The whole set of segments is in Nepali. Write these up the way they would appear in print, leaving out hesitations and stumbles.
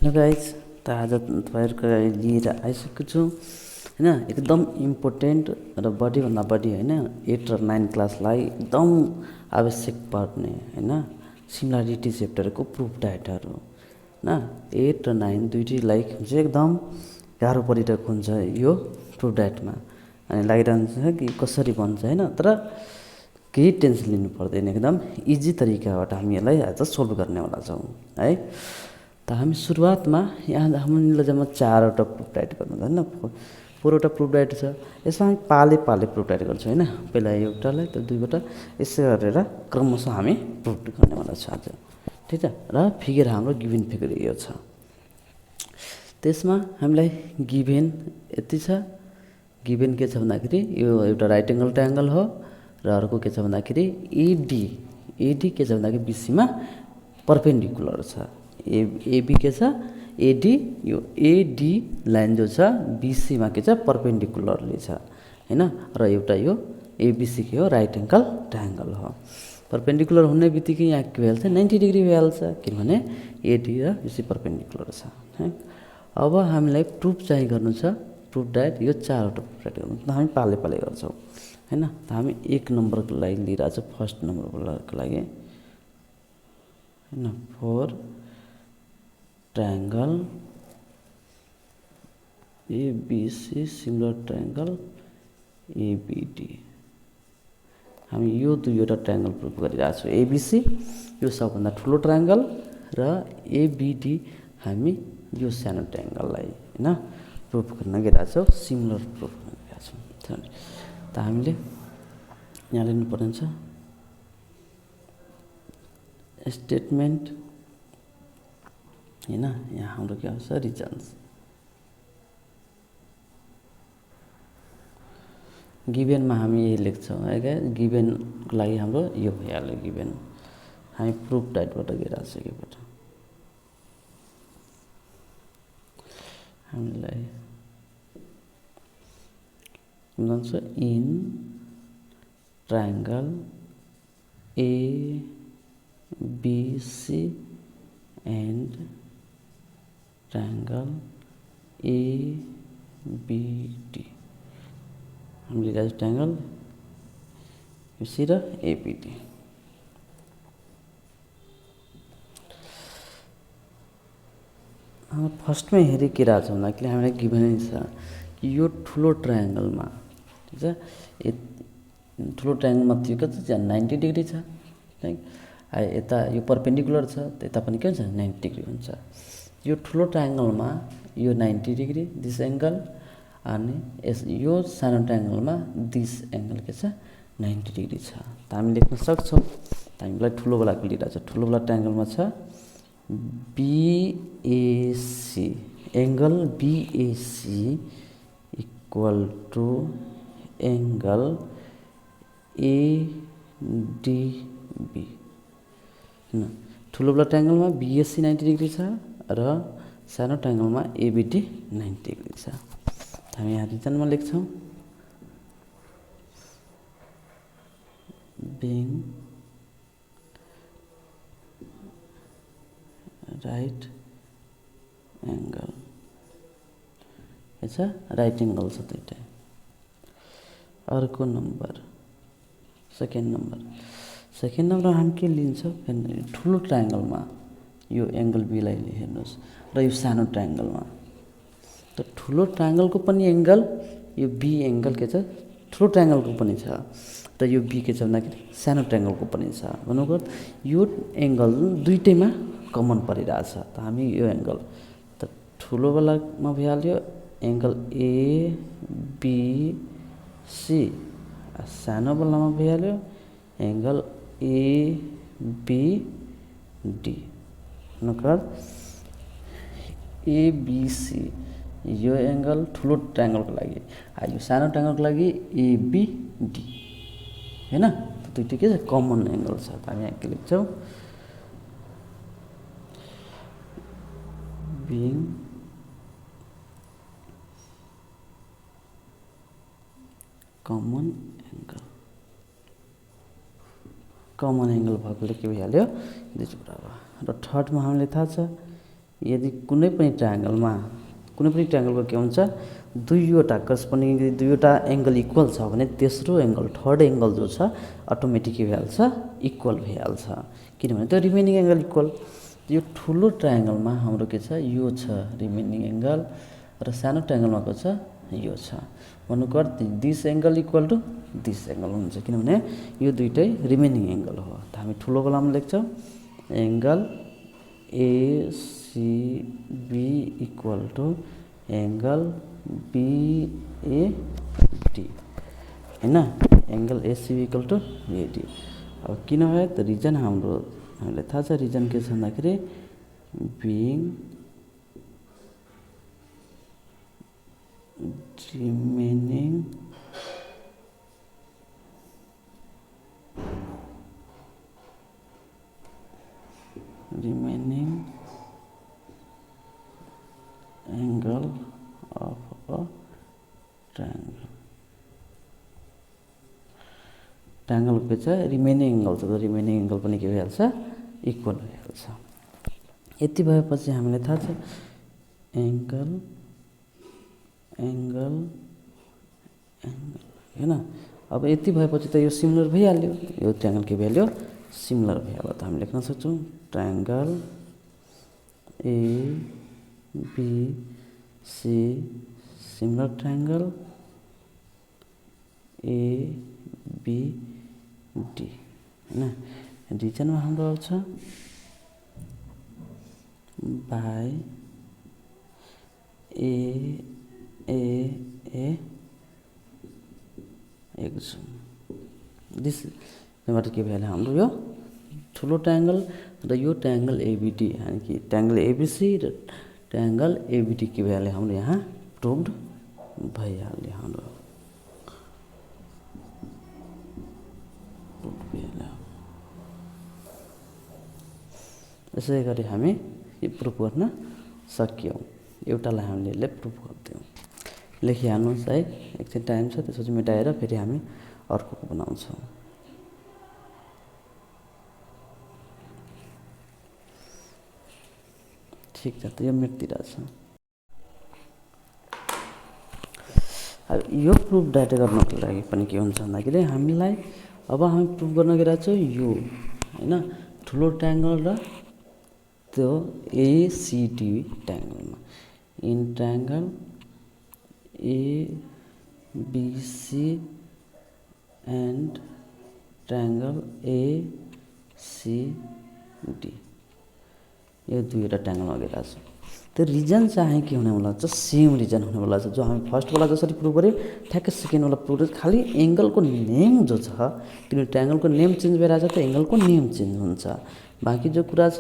हेलो गाइज, त आज तपाईँहरूको लागि लिएर आइसकेको छु होइन। एकदम इम्पोर्टेन्ट र बढीभन्दा बढी होइन 8 र 9 क्लासलाई एकदम आवश्यक पर्ने होइन सिमिलरिटी च्याप्टरको प्रुफ डाटाहरू होइन 8 र 9 दुइटैलाई चाहिँ एकदम गाह्रो परिरहेको हुन्छ यो प्रुफ डाटामा। अनि लागिरहन्छ कि कसरी बन्छ होइन, तर केही टेन्सन लिनु पर्दैन, एकदम इजी तरिकाबाट हामी यसलाई आज सोल्भ गर्नेवाला छौँ है। त हामी सुरुवातमा यहाँ हामीले जम्मा 4वटा प्रुफ डाइट गर्नु होइन, 4वटा प्रुफ डाइट छ। यसमा हामी पाले पाले प्रुफ डाइट गर्छौँ होइन। पहिला एउटालाई त दुईवटा यसै गरेर क्रमशः हामी प्रुफ गर्नेवाला छ आज, ठिक छ। र फिगर हाम्रो गिभेन फिगर यो छ। त्यसमा हामीलाई गिभेन यति छ। गिभेन के छ भन्दाखेरि यो एउटा राइट एङ्गल ट्रायङ्गल हो र अर्को के छ भन्दाखेरि एडी के छ भन्दाखेरि बिसीमा पर्पेन्डिकुलर छ। एबी के छ, एडी यो एडी लाइन जो छ बिसीमा के छ पर्पेन्डिकुलरली छ होइन। र एउटा यो एबिसी के हो राइट एङ्गल ट्रायङ्गल हो। पर्पेन्डिकुलर हुने बित्तिकै यहाँ के भइहाल्छ 90 डिग्री भइहाल्छ, किनभने एडी र बिसी पर्पेन्डिकुलर छ है। अब हामीलाई प्रुफ चाहिँ गर्नु छ, प्रुफ डाइट यो 4वटा प्रुफ डाइट गर्नु त हामी पाले पाले गर्छौँ होइन। त हामी 1 नम्बरको लागि लिइरहेको छ, फर्स्ट नम्बरको लागि होइन। 4 triangle A B C similar triangle ABD. हामी यो दुईवटा ट्रायङ्गल प्रुफ गरिरहेको छौँ। एबिसी यो सबभन्दा ठुलो ट्रायङ्गल र एबिडी हामी यो सानो ट्रायङ्गललाई होइन प्रुफ गर्न गइरहेको छौँ, सिमिलर प्रुफ गर्न गइरहेको छौँ। त हामीले यहाँ लिनुपर्ने छ स्टेटमेन्ट होइन। यहाँ हाम्रो के आउँछ रिजन्स। गिभेनमा हामी यही लेख्छौँ है क्या। गिभेनको लागि हाम्रो यो भइहाल्यो गिभेन। हामी प्रुफ डाइटबाट गइरहेको छौँ योबाट। हामीलाई भन्छ in triangle A B C and triangle ABD. हामीले लिएको ट्रायङ्गल एबिसी र एबिडी। फर्स्टमै हेरिरहेको छ भन्दाखेरि हामीलाई गिभेन छ कि यो ठुलो ट्रायङ्गलमा ठिक छ, ठुलो ट्रायङ्गलमा त्यो के छ 90 डिग्री छ है। यता यो पर्पेन्डिकुलर छ त यता पनि के हुन्छ 90 डिग्री हुन्छ। यो ठुलो ट्रायङ्गलमा यो 90 डिग्री दिस एङ्गल, अनि यो सानो ट्रायङ्गलमा दिस एङ्गल के छ 90 डिग्री छ। त हामी लेख्न सक्छौँ। त हामीलाई ठुलोवालाको लिइरहेको छ। ठुलोवाला ट्रायङ्गलमा छ B A C, angle B A C equal to angle A D B होइन। ठुलोवाला ट्रायङ्गलमा बिएसी 90 डिग्री छ र सानो ट्रायङ्गलमा एबिडी 90 डिग्री छ। हामी यहाँ रिजनमा लेख्छौँ बिङ राइट एङ्गल के छ राइट एङ्गल छ दुइटै। अर्को नम्बर सेकेन्ड नम्बर हामी के लिन्छौँ ठुलो ट्रायङ्गलमा यो एङ्गल बीलाई हेर्नुहोस् र यो सानो ट्रायङ्गलमा। त ठुलो ट्रायङ्गलको पनि एङ्गल यो बी एङ्गल के छ ठुलो ट्रायङ्गलको पनि छ र यो बी के छ भन्दाखेरि सानो ट्रायङ्गलको पनि छ। भन्नुको यो एङ्गल दुइटैमा कमन परिरहेछ। त हामी यो एङ्गल त ठुलोवालामा भइहाल्यो एङ्गल एबिसी, सानोवालामा भइहाल्यो एङ्गल एबिडी। नकार एबिसी यो एङ्गल ठुलो ट्रायङ्गलको लागि, यो सानो ट्रायङ्गलको लागि एबिडी होइन। दुइटै के छ कमन एङ्गल छ। त हामी यहाँ के लेख्छौँ बिङ कमन एङ्गल भएकोले के भइहाल्यो दुई बराबर। र थर्डमा हामीलाई थाहा छ यदि कुनै पनि ट्रायङ्गलको के हुन्छ दुईवटा करस्पोन्डिङ यदि दुईवटा एङ्गल इक्वल छ भने तेस्रो एङ्गल थर्ड एङ्गल जो छ अटोमेटिक के भइहाल्छ इक्वल भइहाल्छ किनभने त्यो रिमेनिङ एङ्गल इक्वल। यो ठुलो ट्रायङ्गलमा हाम्रो के छ यो छ रिमेनिङ एङ्गल र सानो ट्रायङ्गलमा को छ यो छ भन्नुको अर्थ this angle equal to this angle हुन्छ किनभने यो दुइटै रिमेनिङ एङ्गल हो। त हामी ठुलो गोलामा लेख्छौँ angle A C B equal to angle B A D हैन angle A C B equal to B A D. अब किन भयो त रिजन हाम्रो हामीलाई थाहा छ रिजन के छ भन्दाखेरि being remaining angle of a triangle के छ रिमेनिङ एङ्गल छ त रिमेनिङ एङ्गल पनि के भइहाल्छ इक्वल भइहाल्छ। यति भएपछि हामीलाई थाहा छ एङ्गल हैन। अब यति भएपछि त यो सिमिलर भइहाल्यो यो ट्रायङ्गल के भइहाल्यो सिमिलर भइहाल्यो। त हामी लेख्न सक्छौँ triangle A B C similar triangle ABD हैन। रिजनमा हाम्रो आउँछ बाई एक्सम दिसबाट के भइहाल्यो हाम्रो यो ठुलो ट्रायङ्गल र यो ट्रायङ्गल एबिडी यानि कि ट्रायङ्गल एबिसी र ट्रायङ्गल एबिडी के भइहाल्यो हाम्रो यहाँ प्रुभड भइहाल्यो हाम्रो यसै गरी हामी यो प्रुफ गर्न सक्यौँ। एउटालाई हामीले प्रुफ गरिदियौँ लेखिहाल्नुहोस् है एकछिन टाइम छ त्यसपछि मेटाएर फेरि हामी अर्को बनाउँछौँ। ठिक छ त यो मेटिरहेछ। अब यो प्रुफ डाटा गर्नको लागि पनि के हुन्छ भन्दाखेरि हामीलाई अब हामी प्रुफ गर्न गइरहेको छौँ यो हैन ठुलो ट्रायङ्गल र त्यो एसिडी ट्रायङ्गलमा in triangle A B C and triangle A C D यो दुईवटा ट्रायङ्गलमा गइरहेको छ। त्यो रिजन चाहिँ के हुनेवाला छ सेम रिजन हुनेवाला छ जो हामी फर्स्टवाला जसरी प्रुभ गऱ्यो ठ्याक्कै सेकेन्डवाला प्रुभ खालि एङ्गलको नेम जो छ किनभने ट्रायङ्गलको नेम चेन्ज भइरहेछ त एङ्गलको नेम चेन्ज हुन्छ बाँकी जो कुरा छ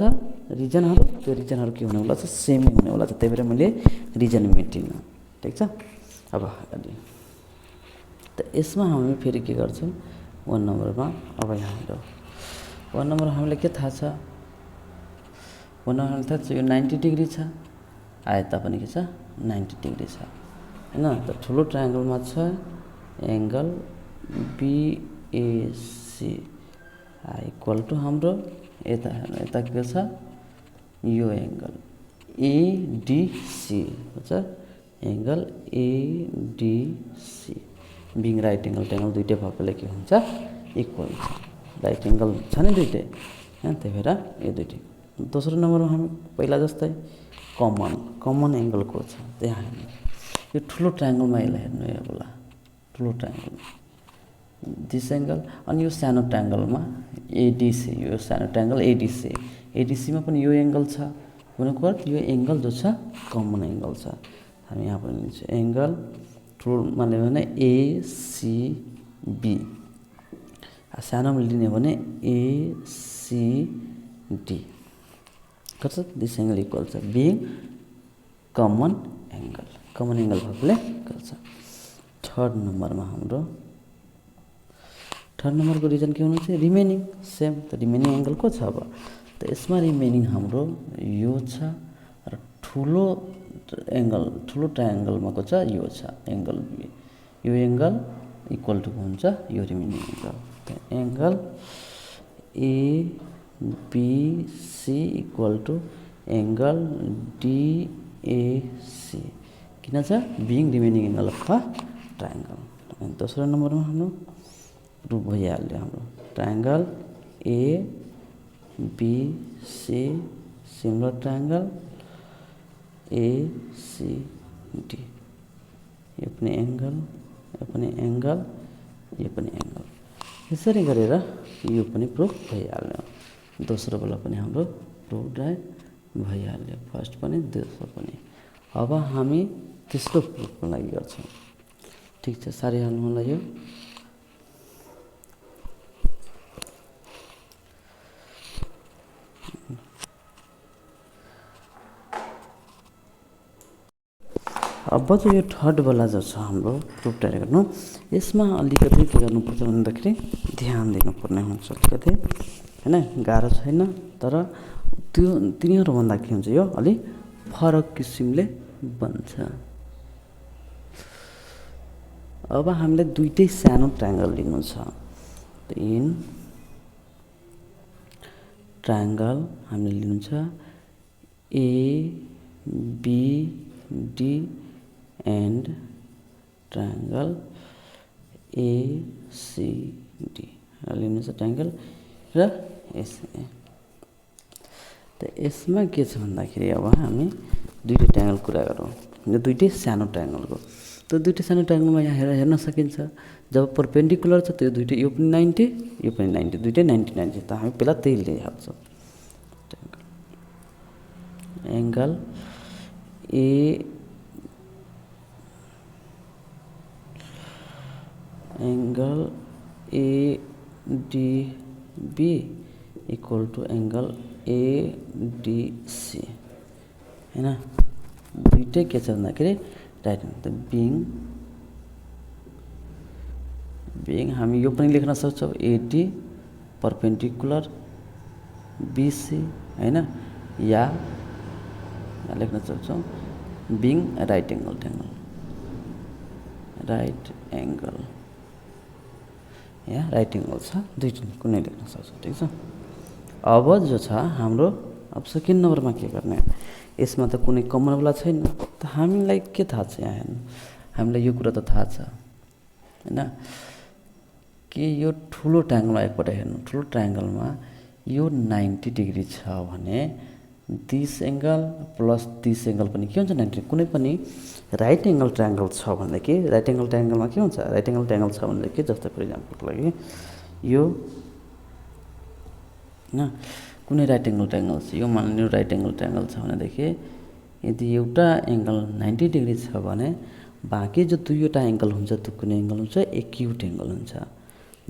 रिजनहरू त्यो रिजनहरू के हुनेवाला छ सेमै हुनेवाला छ त्यही भएर मैले रिजन मेटिनँ ठिक छ। अब त यसमा हामी फेरि के गर्छौँ 1 नम्बरमा अब यहाँ 1 नम्बर हामीलाई के थाहा छ 1 नम्बर हामीलाई थाहा छ यो 90 डिग्री छ आयता पनि के छ 90 डिग्री छ हैन। त ठुलो ट्रायङ्गलमा छ एङ्गल बिएसी इक्वल टु हाम्रो यता के छ यो एङ्गल एडिसी हुन्छ angle ADC being right angle triangle दुइटै भएकोले के हुन्छ इक्वल छ राइट एङ्गल छ नि दुइटै त्यही भएर यो दुइटै। दोस्रो नम्बरमा हामी पहिला जस्तै कमन एङ्गलको छ त्यहाँ यो ठुलो ट्रायङ्गलमा यसलाई हेर्नु होला ठुलो ट्रायङ्गल दिस एङ्गल अनि यो सानो ट्रायङ्गलमा एडिसी यो सानो ट्रायङ्गल एडिसीमा पनि यो एङ्गल छ भनेको अर्थ यो एङ्गल जो छ कमन एङ्गल छ। हामी यहाँ पनि लिन्छौँ एङ्गल ठुलो मान्यो भने एसिबी सानोमा लिने भने एसिडी गर्छ दिस एङ्गल इक्वल छ बिङ कमन एङ्गल भएकोले गर्छ। थर्ड नम्बरको रिजन के हुनु चाहिँ रिमेनिङ सेम त रिमेनिङ एङ्गल को छ अब त यसमा रिमेनिङ हाम्रो यो छ र ठुलो ट्रायङ्गलमा को छ यो छ एङ्गल बी यो एङ्गल इक्वल टु हुन्छ यो remaining angle angle A B C equal to angle D A C किन छ being remaining angle of triangle. अनि दोस्रो नम्बरमा हाम्रो प्रुभ भइहाल्यो हाम्रो triangle A B C similar triangle A C D यो पनि एङ्गल यो पनि एङ्गल यो पनि एङ्गल यसरी गरेर यो पनि प्रुभ भइहाल्यो। दोस्रो वाला पनि हाम्रो प्रुभ भइहाल्यो फर्स्ट पनि दोस्रो पनि। अब हामी तेस्रो प्रुफको लागि गर्छौँ। ठिक छ सारिहाल्नु होला यो। अब चाहिँ यो थर्ड वाला जो छ हाम्रो प्रुफ तयार गर्नु यसमा अलिकति के गर्नुपर्छ भन्दाखेरि ध्यान दिनुपर्ने हुन्छ अलिकति हैन गाह्रो छैन तर त्यो तिनीहरूभन्दा के हुन्छ यो अलि फरक किसिमले बन्छ। अब हामीले दुईटै सानो ट्रायङ्गल लिनु छ इन ट्रायङ्गल हामीले लिनु छ एबिडी एन्ड ट्रायङ्गल एसिडी लिनु छ ट्रायङ्गल र एसए। त यसमा के छ भन्दाखेरि अब हामी दुईटै ट्रायङ्गल कुरा गरौँ यो दुईटै सानो ट्रायङ्गलको। त दुईटै सानो ट्रायङ्गलमा यहाँ हेर्न सकिन्छ जब परपेन्डिकुलर छ त्यो दुईटै यो पनि 90 यो पनि 90 दुईटै 90 90 त हामी पहिला त्यही लिइहाल्छौँ। Angle A D B equal to angle A D C हैन दुईटै के छ भन्दाखेरि राइट त बिङ हामी यो पनि लेख्न सक्छौँ एडी परपेन्डिकुलर बिसी हैन या लेख्न सक्छौँ बिङ राइट एङ्गल या राइट एङ्गल छ दुईटै कुनै लेख्न सक्छौँ। ठिक छ अब जो छ हाम्रो अब सेकेन्ड नम्बरमा के गर्ने यसमा त कुनै कमनवाला छैन त हामीलाई के थाहा छ यहाँ हेर्नु हामीलाई यो कुरा त थाहा छ हैन कि यो ठुलो ट्रायङ्गलमा एकपल्ट हेर्नु ठुलो ट्रायङ्गलमा यो 90 डिग्री छ भने this angle plus this angle पनि के हुन्छ 90 कुनै पनि राइट एङ्गल ट्रायङ्गल छ भनेदेखि राइट एङ्गल ट्रायङ्गलमा के हुन्छ राइट एङ्गल ट्रायङ्गल छ भनेदेखि जस्तै फर इक्जाम्पलको लागि यो हैन कुनै राइट एङ्गल ट्रायङ्गल छ यो मानिलिनु राइट एङ्गल ट्रायङ्गल छ भनेदेखि यदि एउटा एङ्गल 90 डिग्री छ भने बाँकी जो दुईवटा एङ्गल हुन्छ त्यो कुन एङ्गल हुन्छ एक्युट एङ्गल हुन्छ।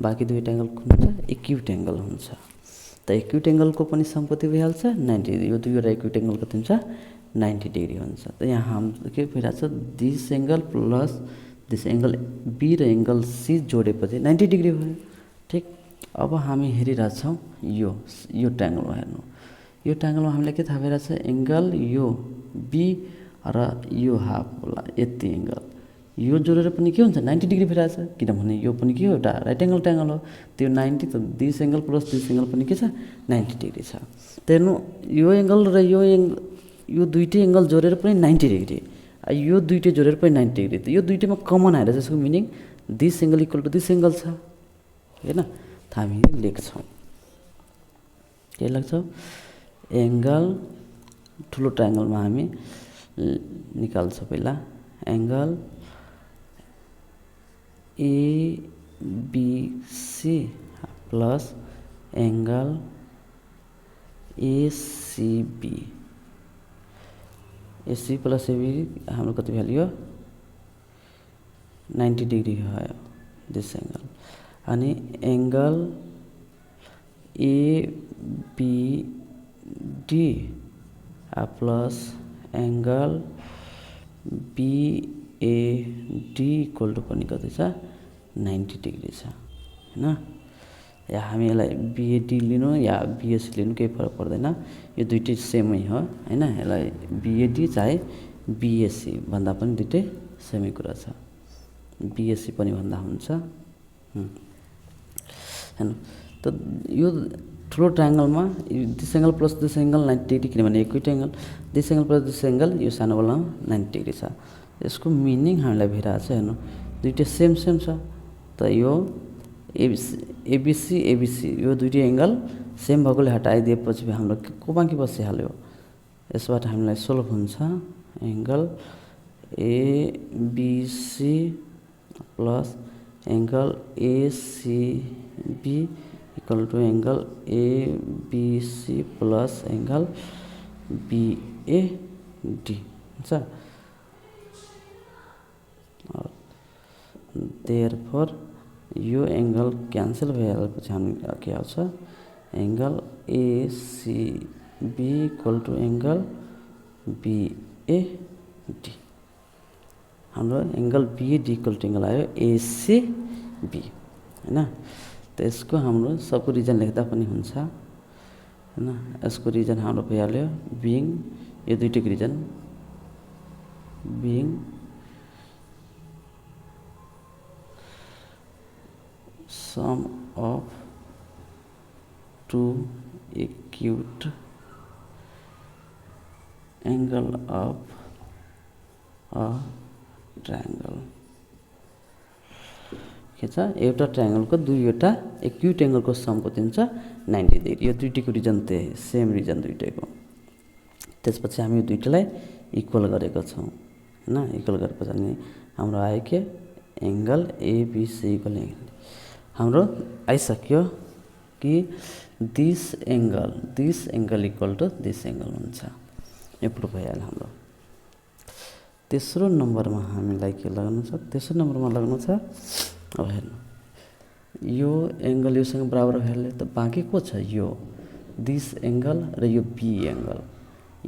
बाँकी दुईवटा एङ्गल कुन हुन्छ एक्युट एङ्गल हुन्छ। त एक्युट एङ्गलको पनि सम कति भइहाल्छ 90 यो दुईवटा एक्युट एङ्गल कति हुन्छ 90 डिग्री हुन्छ। त यहाँ हाम्रो के भइरहेछ this angle plus this angle B र एङ्गल सी जोडेपछि 90 डिग्री भयो। ठिक अब हामी हेरिरहेछौँ यो ट्रायङ्गलमा हेर्नु यो ट्रायङ्गलमा हामीलाई के थाहा भइरहेछ एङ्गल यो बी र यो हाफ होला यति एङ्गल यो जोडेर पनि के हुन्छ 90 डिग्री भइरहेछ किनभने यो पनि के हो एउटा राइट एङ्गल ट्रायङ्गल हो त्यो 90 त this angle plus this angle पनि के छ 90 डिग्री छ। त हेर्नु यो एङ्गल र यो दुईटै एङ्गल जोडेर पनि 90 डिग्री यो दुईटै जोडेर पनि 90 डिग्री त यो दुईटैमा कमन आएर त्यसको meaning this angle equal to this angle छ हैन त हामी लेख्छौँ के लेख्छौँ एङ्गल ठुलो ट्रायङ्गलमा हामी निकाल्छौँ पहिला angle A B C plus angle A C B A C plus A B हाम्रो कति भ्याल्यु 90 डिग्री भयो दिस एङ्गल अनि angle A B D plus angle B A D equal to पनि कति छ 90 डिग्री छ हैन या हामी यसलाई बिएडी लिनु या बिएसी लिनु केही फरक पर्दैन यो दुईटै सेमै हो हैन यसलाई बिएडी चाहे बिएसी भन्दा पनि दुईटै सेमै कुरा छ बिएसी पनि भन्दा हुन्छ हैन। त यो ठुलो ट्रायङ्गलमा this angle plus this angle 90 degree किनभने एकै angle, this angle plus this angle यो सानोवालामा 90 डिग्री छ। यसको मिनिङ हामीलाई भइरहेको छ हेर्नु, दुइटै सेम छ। त यो एबिसी यो दुइटै एङ्गल सेम भएकोले हटाइदिएपछि हाम्रो को बाँकी बसिहाल्यो। यसबाट हामीलाई सोल्भ हुन्छ angle A B C plus angle A C B equal to angle A B C plus angle B A D हुन्छ। देयरफोर यो एङ्गल क्यान्सल भइहालेपछि हामी के आउँछ angle A C B equal to angle B A D. हाम्रो angle B A D equal to angle आयो एसिबी हैन। त यसको हाम्रो सबको रिजन लेख्दा पनि हुन्छ हैन। यसको रिजन हाम्रो भइहाल्यो बिङ यो दुईटैको reason being sum of two acute angle of a triangle के छ एउटा ट्रायङ्गलको दुईवटा एक्युट एङ्गलको सम कति हुन्छ 90 डिग्री। यो दुईटैको रिजन त्यही सेम रिजन दुईटैको। त्यसपछि हामी यो दुईटैलाई इक्वल गरेको छौँ हैन। इक्वल गरेपछि अनि हाम्रो आयो के एङ्गल एबिसी इक्वल एङ्गल हाम्रो आइसक्यो कि this angle equal to this angle हुन्छ। यो प्रुफ भइहाल्यो हाम्रो। तेस्रो नम्बरमा हामीलाई के लगाउनु छ, तेस्रो नम्बरमा लगाउनु छ अब हेर्नु यो एङ्गल योसँग बराबर भइहाल्यो। त बाँकी को छ यो दिस एङ्गल र यो बी एङ्गल।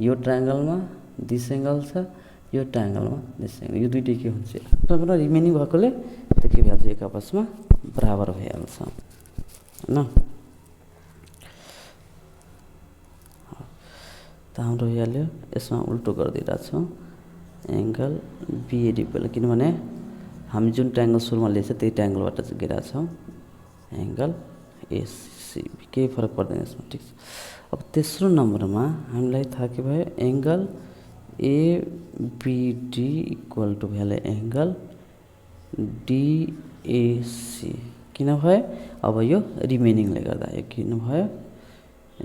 यो ट्रायङ्गलमा दिस एङ्गल छ, यो ट्रायङ्गलमा दिस एङ्गल, यो दुईटै के हुन्छ र रिमेनिङ भएकोले त्यो के भइहाल्छ एक आपसमा बराबर भइहाल्छ हैन। त हाम्रो भइहाल्यो। यसमा उल्टो गरिदिइरहेको छौँ एङ्गल बिएडी पहिला किनभने हामी जुन ट्रायङ्गल सुरुमा लिएछ त्यही ट्रायङ्गलबाट गइरहेको छौँ एङ्गल एसिबी केही फरक पर्दैन यसमा ठिक छ। अब तेस्रो नम्बरमा हामीलाई थाहा के भयो एङ्गल एबिडी इक्वल टु भइहाल्यो एङ्गल डिएसी किन भयो अब यो रिमेनिङले गर्दा यो किन भयो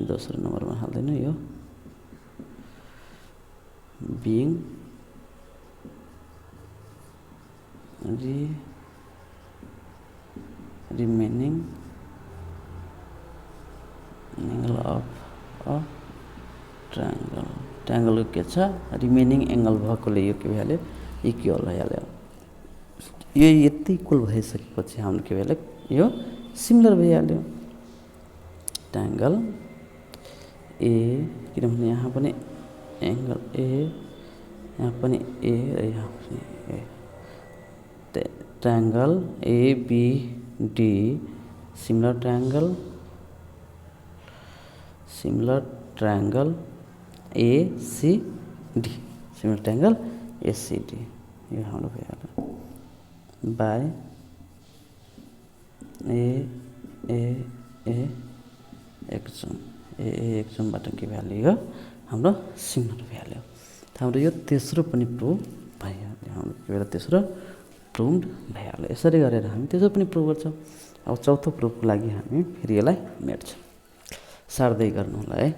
दोस्रो नम्बरमा हाल्दैन यो being remaining angle of a triangle. ट्रायङ्गलको के छ रिमेनिङ एङ्गल भएकोले यो के भइहाल्यो इक्वल भइहाल्यो। यो यति इक्वल भइसकेपछि हाम्रो के भइहाल्यो यो सिमिलर भइहाल्यो ट्रायङ्गल ए किनभने यहाँ पनि एङ्गल ए यहाँ पनि ए र यहाँ पनि A. Triangle A B D similar triangle A C D similar triangle A C D यो हाम्रो भइहाल्यो बाई एक्समबाट के भइहाल्यो यो हाम्रो सिमिलर भइहाल्यो। हाम्रो यो तेस्रो पनि प्रुभ भइहाल्यो। हाम्रो के भइहाल्यो तेस्रो प्रुभ भइहाल्यो। यसरी गरेर हामी तेस्रो पनि प्रुभ गर्छौँ। अब चौथो प्रुफको लागि हामी फेरि यसलाई मेट्छौँ। सार्दै गर्नु होला है।